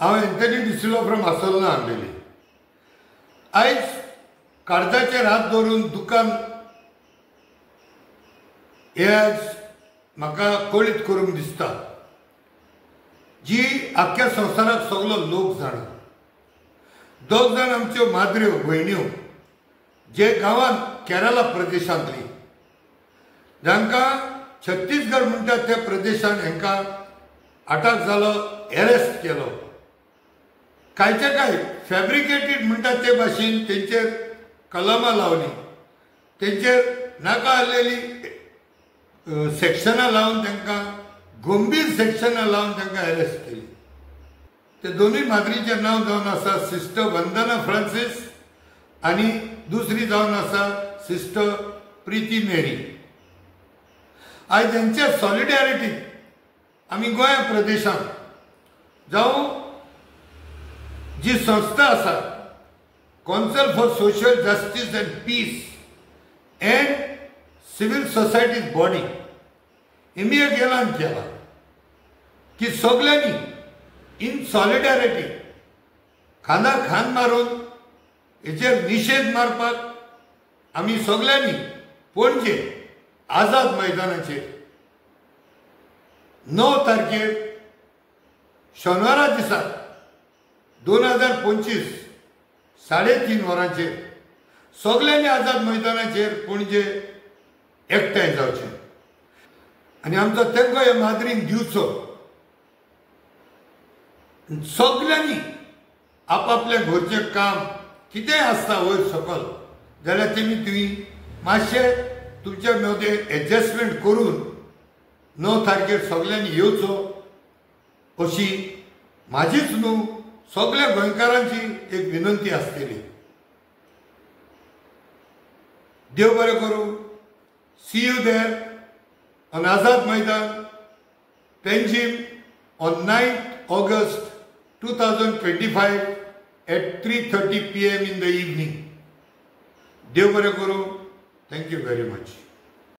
हांव Anthony डिसिलो from आसोलना हाडलेली. आयज काळजाचेर हात दवरून दुकान हे आयज म्हाका कळीत करूंक दिसता, जी आख्ख्या संवसाराक सगळो लोक जाणा. दोग जाण आमच्यो माद्र्यो भयण्यो जे गांवांत केरला प्रदेशांतली, जांकां छत्तीसगड म्हणटा त्या प्रदेशान हांकां अटॅक जालो, एरेस्ट केलो. कांयचे कांय फॅब्रिकेटेड म्हणटा ते भाशेन तेंचेर कलमां लावली, तेंचेर नाका आसलेली सेक्शनां लावन तांकां गंभीर सेक्शनां लावन तांकां एरेस्ट केली. ते दोनूय माद्रीचें नांव जावन आसा सिस्टर वंदना फ्रांसीस आनी दुसरी जावन आसा सिस्टर प्रिती मेरी. आयज तेंच्या सॉलिडॅरिटीक आमी गोंया प्रदेशांत जावं जी संस्था आसा council for social justice and peace and civil societies body हेमी एक ऐलान केला की सगळ्यांनी इन सॉलिडॅरिटी खांदार खांद मारून हेचेर निशेध मारपाक आमी सगळ्यांनी पणजे आझाद मैदानाचेर 9 तारखेर शेनवारा दिसा 2025 3:30 वरांचेर सगळ्यांनी आझाद मैदानाचेर पणजे एकठांय जावचें आनी आमचो तेंको हे माद्रीक दिवचो. सगळ्यांनी आपापल्या घरचें काम कितेंय आसता वयर सकल जाल्यार तेमी तुमी मातशें तुमच्या मदें एडजस्टमेंट करून 9 तारखेर सगळ्यांनी येवचो अशी म्हाजीच न्हू सगळ्या गोंयकारांची एक विनंती आसतली. देव बरें करूं. See you there on Azad Maidan, Panjim on 9th August 2025 at 3:30 PM in the evening. देव बरें करूं. Thank you very much.